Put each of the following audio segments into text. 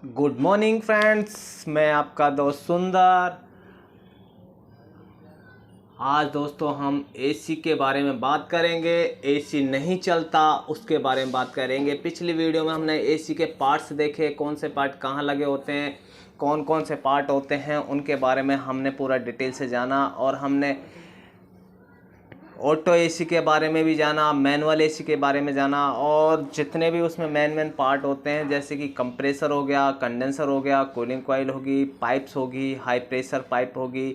Good morning friends, मैं आपका दोस्त सुंदर। आज दोस्तों हम एसी के बारे में बात करेंगे। एसी नहीं चलता उसके बारे में बात करेंगे। पिछली वीडियो में हमने एसी के पार्ट्स देखे, कौन से पार्ट कहाँ लगे होते हैं, कौन कौन से पार्ट होते हैं, उनके बारे में हमने पूरा डिटेल से जाना। और हमने ऑटो एसी के बारे में भी जाना, मैनुअल एसी के बारे में जाना, और जितने भी उसमें मेन पार्ट होते हैं जैसे कि कंप्रेसर हो गया, कंडेंसर हो गया, कूलिंग कॉइल होगी, पाइप्स होगी, हाई प्रेशर पाइप होगी,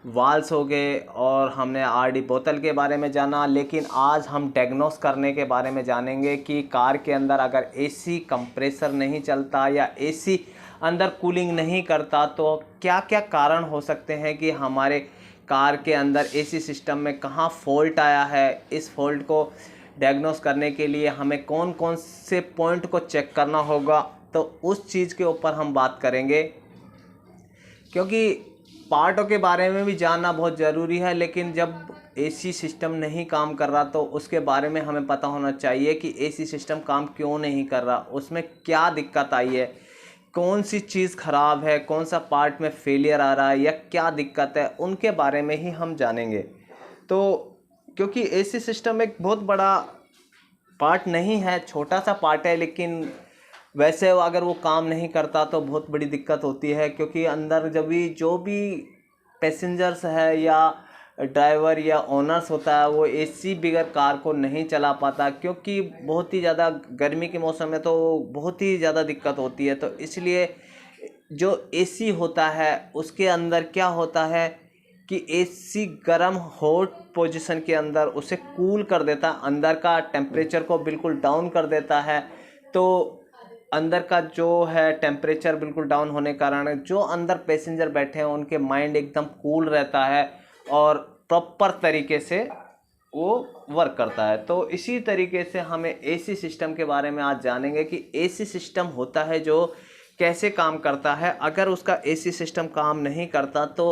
वाल्स हो गए, और हमने आरडी बोतल के बारे में जाना। लेकिन आज हम डायग्नोस करने के बारे में जानेंगे कि कार के अंदर अगर एसी कंप्रेसर नहीं चलता या एसी अंदर कूलिंग नहीं करता तो क्या क्या कारण हो सकते हैं कि हमारे कार के अंदर एसी सिस्टम में कहाँ फॉल्ट आया है। इस फॉल्ट को डायग्नोस करने के लिए हमें कौन कौन से पॉइंट को चेक करना होगा, तो उस चीज़ के ऊपर हम बात करेंगे। क्योंकि पार्टों के बारे में भी जानना बहुत ज़रूरी है, लेकिन जब एसी सिस्टम नहीं काम कर रहा तो उसके बारे में हमें पता होना चाहिए कि एसी सिस्टम काम क्यों नहीं कर रहा, उसमें क्या दिक्कत आई है, कौन सी चीज़ ख़राब है, कौन सा पार्ट में फेलियर आ रहा है या क्या दिक्कत है, उनके बारे में ही हम जानेंगे। तो क्योंकि एसी सिस्टम एक बहुत बड़ा पार्ट नहीं है, छोटा सा पार्ट है, लेकिन वैसे अगर वो काम नहीं करता तो बहुत बड़ी दिक्कत होती है। क्योंकि अंदर जब भी जो भी पैसेंजर्स है या ड्राइवर या ओनर्स होता है वो एसी बगैर कार को नहीं चला पाता, क्योंकि बहुत ही ज़्यादा गर्मी के मौसम में तो बहुत ही ज़्यादा दिक्कत होती है। तो इसलिए जो एसी होता है उसके अंदर क्या होता है कि एसी गर्म हॉट पोजीशन के अंदर उसे कूल कर देता है, अंदर का टेम्परेचर को बिल्कुल डाउन कर देता है। तो अंदर का जो है टेम्परेचर बिल्कुल डाउन होने के कारण जो अंदर पैसेंजर बैठे हैं उनके माइंड एकदम कूल रहता है और प्रॉपर तरीके से वो वर्क करता है। तो इसी तरीके से हमें एसी सिस्टम के बारे में आज जानेंगे कि एसी सिस्टम होता है जो कैसे काम करता है। अगर उसका एसी सिस्टम काम नहीं करता तो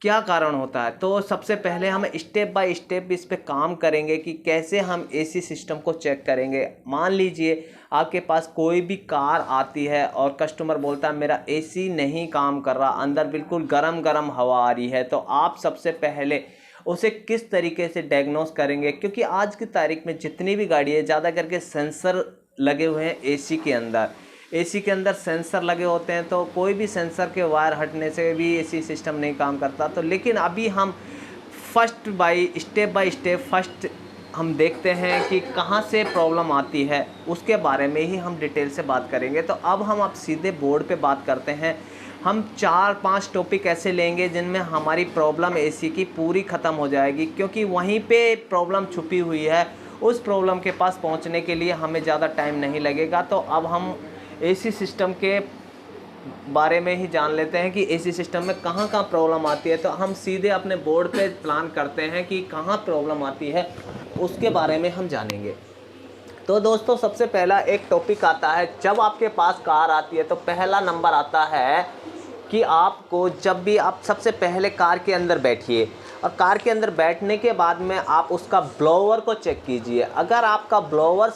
क्या कारण होता है। तो सबसे पहले हम स्टेप बाय स्टेप इस पे काम करेंगे कि कैसे हम एसी सिस्टम को चेक करेंगे। मान लीजिए आपके पास कोई भी कार आती है और कस्टमर बोलता है मेरा एसी नहीं काम कर रहा, अंदर बिल्कुल गरम गरम हवा आ रही है, तो आप सबसे पहले उसे किस तरीके से डायग्नोस करेंगे। क्योंकि आज की तारीख में जितनी भी गाड़ी है ज़्यादा करके सेंसर लगे हुए हैं एसी के अंदर। एसी के अंदर सेंसर लगे होते हैं, तो कोई भी सेंसर के वायर हटने से भी एसी सिस्टम नहीं काम करता। तो लेकिन अभी हम स्टेप बाय स्टेप फर्स्ट हम देखते हैं कि कहाँ से प्रॉब्लम आती है, उसके बारे में ही हम डिटेल से बात करेंगे। तो अब हम आप सीधे बोर्ड पे बात करते हैं। हम 4-5 टॉपिक ऐसे लेंगे जिनमें हमारी प्रॉब्लम एसी की पूरी ख़त्म हो जाएगी, क्योंकि वहीं पे प्रॉब्लम छुपी हुई है। उस प्रॉब्लम के पास पहुंचने के लिए हमें ज़्यादा टाइम नहीं लगेगा। तो अब हम एसी सिस्टम के बारे में ही जान लेते हैं कि एसी सिस्टम में कहाँ कहाँ प्रॉब्लम आती है। तो हम सीधे अपने बोर्ड पे प्लान करते हैं कि कहाँ प्रॉब्लम आती है, उसके बारे में हम जानेंगे। तो दोस्तों सबसे पहला एक टॉपिक आता है, जब आपके पास कार आती है तो पहला नंबर आता है कि आपको जब भी आप सबसे पहले कार के अंदर बैठिए और कार के अंदर बैठने के बाद में आप उसका ब्लोअर को चेक कीजिए। अगर आपका ब्लोअर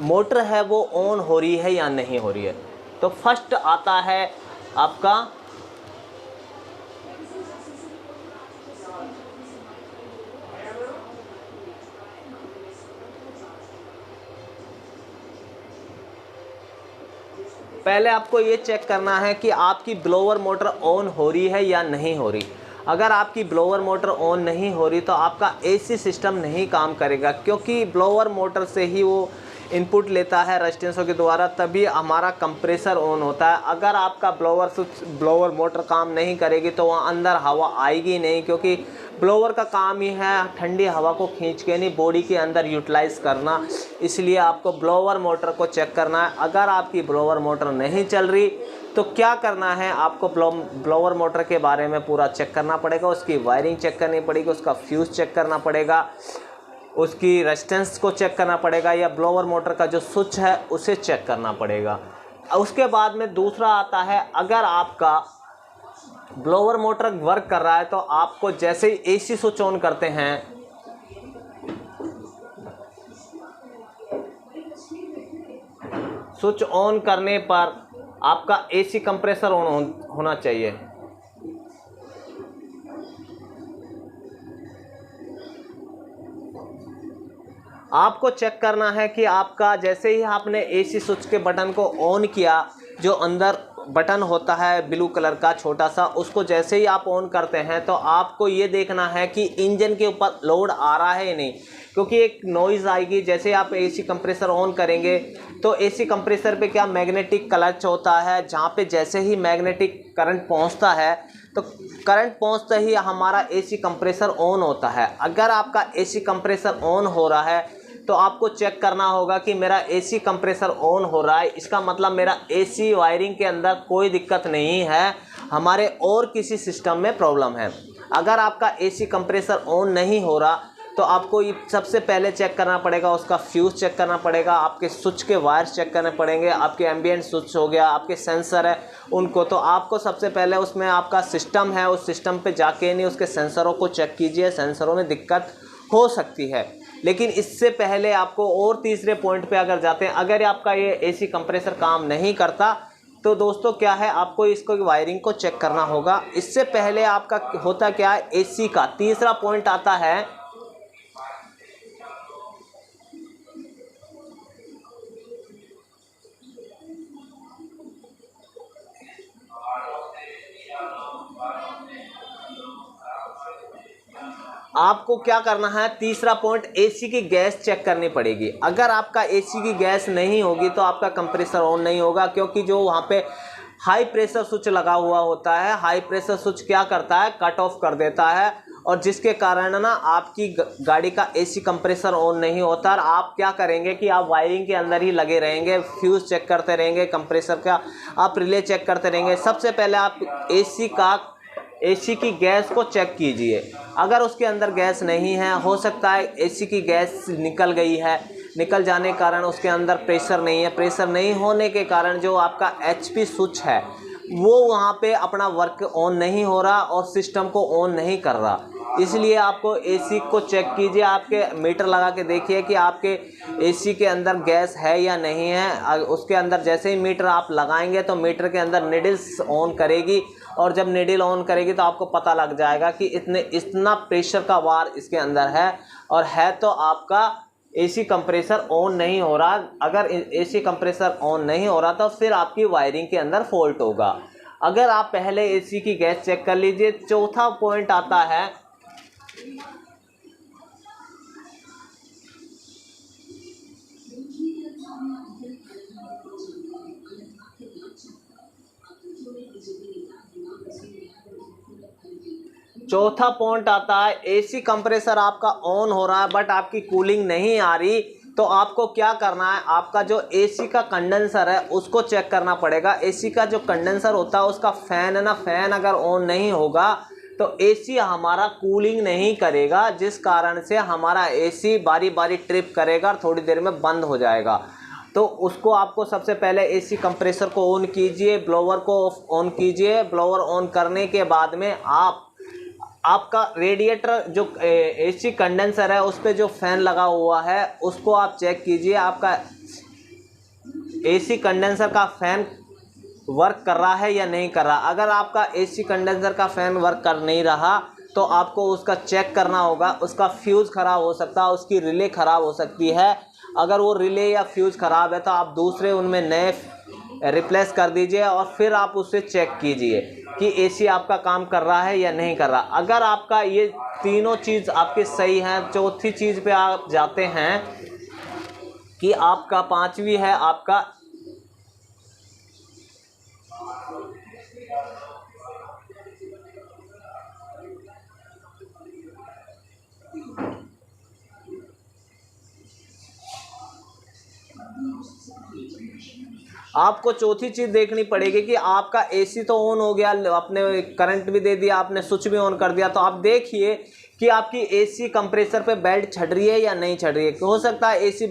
मोटर है वो ऑन हो रही है या नहीं हो रही है। तो फर्स्ट आता है आपका पहले आपको ये चेक करना है कि आपकी ब्लोअर मोटर ऑन हो रही है या नहीं हो रही। अगर आपकी ब्लोअर मोटर ऑन नहीं हो रही तो आपका एसी सिस्टम नहीं काम करेगा, क्योंकि ब्लोअर मोटर से ही वो इनपुट लेता है रेजिस्टेंसों के द्वारा, तभी हमारा कंप्रेसर ऑन होता है। अगर आपका ब्लोअर मोटर काम नहीं करेगी तो वहाँ अंदर हवा आएगी नहीं, क्योंकि ब्लोअर का काम ही है ठंडी हवा को खींच के नहीं बॉडी के अंदर यूटिलाइज करना। इसलिए आपको ब्लोअर मोटर को चेक करना है। अगर आपकी ब्लोअर मोटर नहीं चल रही तो क्या करना है, आपको ब्लोअर मोटर के बारे में पूरा चेक करना पड़ेगा, उसकी वायरिंग चेक करनी पड़ेगी, उसका फ्यूज़ चेक करना पड़ेगा, उसकी रेजिस्टेंस को चेक करना पड़ेगा, या ब्लोअर मोटर का जो स्विच है उसे चेक करना पड़ेगा। उसके बाद में दूसरा आता है, अगर आपका ब्लोअर मोटर वर्क कर रहा है तो आपको जैसे ही एसी स्विच ऑन करते हैं स्विच ऑन करने पर आपका एसी कंप्रेसर ऑन होना चाहिए। आपको चेक करना है कि आपका जैसे ही आपने एसी स्विच के बटन को ऑन किया, जो अंदर बटन होता है ब्लू कलर का छोटा सा, उसको जैसे ही आप ऑन करते हैं तो आपको ये देखना है कि इंजन के ऊपर लोड आ रहा है या नहीं, क्योंकि एक नॉइज़ आएगी जैसे आप एसी कंप्रेसर ऑन करेंगे। तो एसी कंप्रेसर पे क्या मैग्नेटिक क्लच होता है, जहाँ पे जैसे ही मैग्नेटिक करंट पहुँचता है तो करंट पहुँचते ही हमारा एसी कंप्रेसर ऑन होता है। अगर आपका एसी कंप्रेसर ऑन हो रहा है तो आपको चेक करना होगा कि मेरा एसी कंप्रेसर ऑन हो रहा है, इसका मतलब मेरा एसी वायरिंग के अंदर कोई दिक्कत नहीं है, हमारे और किसी सिस्टम में प्रॉब्लम है। अगर आपका एसी कंप्रेसर ऑन नहीं हो रहा तो आपको ये सबसे पहले चेक करना पड़ेगा, उसका फ्यूज़ चेक करना पड़ेगा, आपके स्विच के वायर्स चेक करने पड़ेंगे, आपके एम्बियंट स्विच हो गया, आपके सेंसर है उनको। तो आपको सबसे पहले उसमें आपका सिस्टम है, उस सिस्टम पे जाके नहीं उसके सेंसरों को चेक कीजिए, सेंसरों में दिक्कत हो सकती है। लेकिन इससे पहले आपको और तीसरे पॉइंट पे अगर जाते हैं, अगर आपका ये एसी कंप्रेसर काम नहीं करता तो दोस्तों क्या है, आपको इसको वायरिंग को चेक करना होगा। इससे पहले आपका होता क्या है, एसी का तीसरा पॉइंट आता है आपको क्या करना है, तीसरा पॉइंट एसी की गैस चेक करनी पड़ेगी। अगर आपका एसी की गैस नहीं होगी तो आपका कंप्रेसर ऑन नहीं होगा, क्योंकि जो वहाँ पे हाई प्रेशर स्विच लगा हुआ होता है, हाई प्रेशर स्विच क्या करता है, कट ऑफ कर देता है, और जिसके कारण ना आपकी गाड़ी का एसी कंप्रेसर ऑन नहीं होता। और आप क्या करेंगे कि आप वायरिंग के अंदर ही लगे रहेंगे, फ्यूज़ चेक करते रहेंगे, कंप्रेसर का आप रिले चेक करते रहेंगे। सबसे पहले आप एसी की गैस को चेक कीजिए। अगर उसके अंदर गैस नहीं है, हो सकता है एसी की गैस निकल गई है, निकल जाने के कारण उसके अंदर प्रेशर नहीं है, प्रेशर नहीं होने के कारण जो आपका एचपी स्विच है वो वहाँ पे अपना वर्क ऑन नहीं हो रहा और सिस्टम को ऑन नहीं कर रहा। इसलिए आपको एसी को चेक कीजिए, आपके मीटर लगा के देखिए कि आपके एसी के अंदर गैस है या नहीं है। उसके अंदर जैसे ही मीटर आप लगाएंगे तो मीटर के अंदर निडल्स ऑन करेगी, और जब निडल ऑन करेगी तो आपको पता लग जाएगा कि इतना प्रेशर का वार इसके अंदर है, और है तो आपका एसी कंप्रेसर ऑन नहीं हो रहा। अगर एसी कंप्रेसर ऑन नहीं हो रहा तो फिर आपकी वायरिंग के अंदर फॉल्ट होगा। अगर आप पहले एसी की गैस चेक कर लीजिए। चौथा पॉइंट आता है एसी कंप्रेसर आपका ऑन हो रहा है बट आपकी कूलिंग नहीं आ रही, तो आपको क्या करना है, आपका जो एसी का कंडेंसर है उसको चेक करना पड़ेगा। एसी का जो कंडेंसर होता है उसका फैन है ना, फैन अगर ऑन नहीं होगा तो एसी हमारा कूलिंग नहीं करेगा, जिस कारण से हमारा एसी बारी बारी ट्रिप करेगा और थोड़ी देर में बंद हो जाएगा। तो उसको आपको सबसे पहले एसी कंप्रेसर को ऑन कीजिए, ब्लोअर को ऑन कीजिए। ब्लोअर ऑन करने के बाद में आपका रेडिएटर जो एसी कंडेंसर है उस पर जो फैन लगा हुआ है उसको आप चेक कीजिए, आपका एसी कंडेंसर का फैन वर्क कर रहा है या नहीं कर रहा। अगर आपका एसी कंडेंसर का फैन वर्क कर नहीं रहा तो आपको उसका चेक करना होगा, उसका फ्यूज़ ख़राब हो सकता है, उसकी रिले ख़राब हो सकती है। अगर वो रिले या फ्यूज़ ख़राब है तो आप दूसरे उनमें नए रिप्लेस कर दीजिए और फिर आप उससे चेक कीजिए कि एसी आपका काम कर रहा है या नहीं कर रहा। अगर आपका ये तीनों चीज़ आपके सही हैं, चौथी चीज़ पे आप जाते हैं कि आपका पांचवी है आपका आपको चौथी चीज़ देखनी पड़ेगी कि आपका एसी तो ऑन हो गया, आपने करंट भी दे दिया, आपने स्विच भी ऑन कर दिया, तो आप देखिए कि आपकी एसी कंप्रेसर पे बेल्ट छड़ रही है या नहीं छड़ रही है। हो सकता है एसी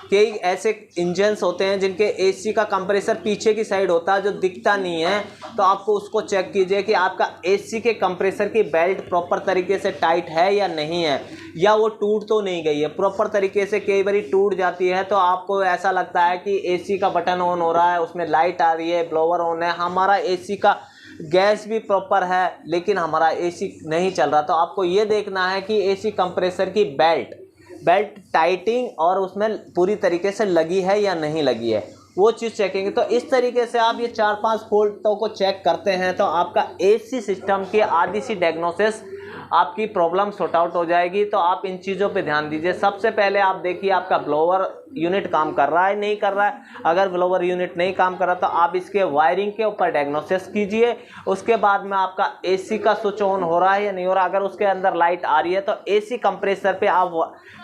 कई ऐसे इंजन्स होते हैं जिनके एसी का कंप्रेसर पीछे की साइड होता है जो दिखता नहीं है, तो आपको उसको चेक कीजिए कि आपका एसी के कंप्रेसर की बेल्ट प्रॉपर तरीके से टाइट है या नहीं है, या वो टूट तो नहीं गई है प्रॉपर तरीके से। कई बार टूट जाती है तो आपको ऐसा लगता है कि एसी का बटन ऑन हो रहा है, उसमें लाइट आ रही है, ब्लोअर ऑन है, हमारा एसी का गैस भी प्रॉपर है लेकिन हमारा एसी नहीं चल रहा। तो आपको ये देखना है कि एसी कंप्रेसर की बेल्ट टाइटिंग और उसमें पूरी तरीके से लगी है या नहीं लगी है, वो चीज़ चेकिंग। तो इस तरीके से आप ये 4-5 फॉल्टों को चेक करते हैं तो आपका एसी सिस्टम की आधी सी डायग्नोसिस आपकी प्रॉब्लम सॉर्ट आउट हो जाएगी। तो आप इन चीज़ों पे ध्यान दीजिए। सबसे पहले आप देखिए आपका ब्लोअर यूनिट काम कर रहा है नहीं कर रहा है। अगर ब्लोअर यूनिट नहीं काम कर रहा तो आप इसके वायरिंग के ऊपर डायग्नोसिस कीजिए। उसके बाद में आपका एसी का स्विच ऑन हो रहा है या नहीं हो रहा। अगर उसके अंदर लाइट आ रही है तो एसी कंप्रेसर पे आप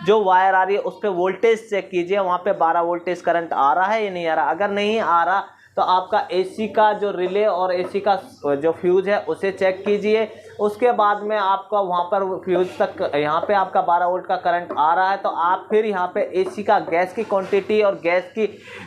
जो वायर आ रही है उस पर वोल्टेज चेक कीजिए, वहाँ पे 12 वोल्टेज करंट आ रहा है या नहीं आ रहा। अगर नहीं आ रहा तो आपका एसी का जो रिले और एसी का जो फ्यूज है उसे चेक कीजिए। उसके बाद में आपका वहाँ पर फ्यूज तक यहाँ पे आपका 12 वोल्ट का करंट आ रहा है तो आप फिर यहाँ पे एसी का गैस की क्वांटिटी और गैस की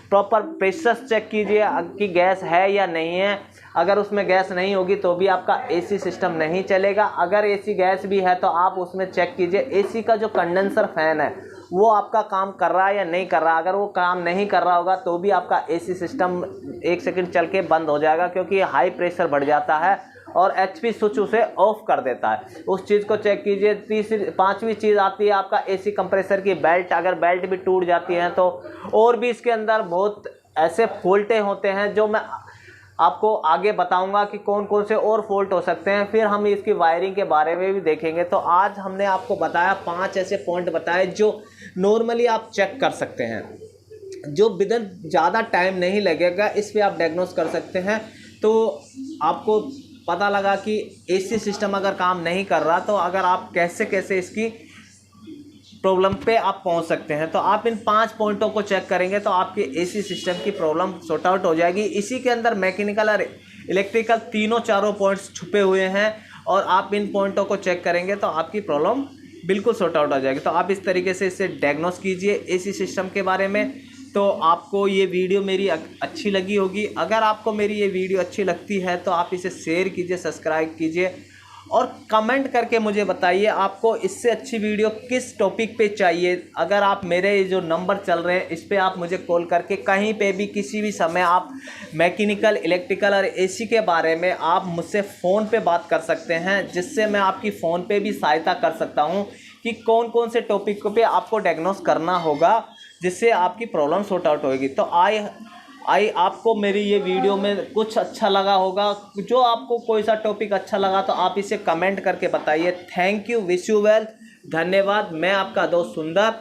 प्रॉपर प्रेशर चेक कीजिए कि गैस है या नहीं है। अगर उसमें गैस नहीं होगी तो भी आपका एसी सिस्टम नहीं चलेगा। अगर एसी गैस भी है तो आप उसमें चेक कीजिए एसी का जो कंडेंसर फैन है वो आपका काम कर रहा है या नहीं कर रहा। अगर वो काम नहीं कर रहा होगा तो भी आपका एसी सिस्टम 1 सेकंड चल के बंद हो जाएगा, क्योंकि हाई प्रेशर बढ़ जाता है और एचपी स्विच उसे ऑफ कर देता है। उस चीज़ को चेक कीजिए। 5वीं चीज़ आती है आपका एसी कंप्रेसर की बेल्ट। अगर बेल्ट भी टूट जाती है तो और भी इसके अंदर बहुत ऐसे फॉल्टें होते हैं जो मैं आपको आगे बताऊंगा कि कौन कौन से और फॉल्ट हो सकते हैं। फिर हम इसकी वायरिंग के बारे में भी देखेंगे। तो आज हमने आपको बताया 5 ऐसे पॉइंट बताए जो नॉर्मली आप चेक कर सकते हैं, जो विदिन ज़्यादा टाइम नहीं लगेगा, इस पर आप डायग्नोस कर सकते हैं। तो आपको पता लगा कि एसी सिस्टम अगर काम नहीं कर रहा तो अगर आप कैसे कैसे इसकी प्रॉब्लम पे आप पहुंच सकते हैं। तो आप इन 5 पॉइंटों को चेक करेंगे तो आपके एसी सिस्टम की प्रॉब्लम सॉर्ट आउट हो जाएगी। इसी के अंदर मैकेनिकल और इलेक्ट्रिकल तीनों चारों पॉइंट्स छुपे हुए हैं और आप इन पॉइंटों को चेक करेंगे तो आपकी प्रॉब्लम बिल्कुल सॉर्ट आउट हो जाएगी। तो आप इस तरीके से इसे डायग्नोस कीजिए एसी सिस्टम के बारे में। तो आपको ये वीडियो मेरी अच्छी लगी होगी। अगर आपको मेरी ये वीडियो अच्छी लगती है तो आप इसे शेयर कीजिए, सब्सक्राइब कीजिए और कमेंट करके मुझे बताइए आपको इससे अच्छी वीडियो किस टॉपिक पे चाहिए। अगर आप मेरे जो नंबर चल रहे हैं इस पे आप मुझे कॉल करके कहीं पे भी किसी भी समय आप मैकेनिकल, इलेक्ट्रिकल और एसी के बारे में आप मुझसे फ़ोन पे बात कर सकते हैं, जिससे मैं आपकी फ़ोन पे भी सहायता कर सकता हूं कि कौन कौन से टॉपिक पे आपको डायग्नोस करना होगा जिससे आपकी प्रॉब्लम सॉर्ट आउट होगी। तो आई आपको मेरी ये वीडियो में कुछ अच्छा लगा होगा। जो आपको कोई सा टॉपिक अच्छा लगा तो आप इसे कमेंट करके बताइए। Thank you, wish you well, धन्यवाद। मैं आपका दोस्त सुंदर।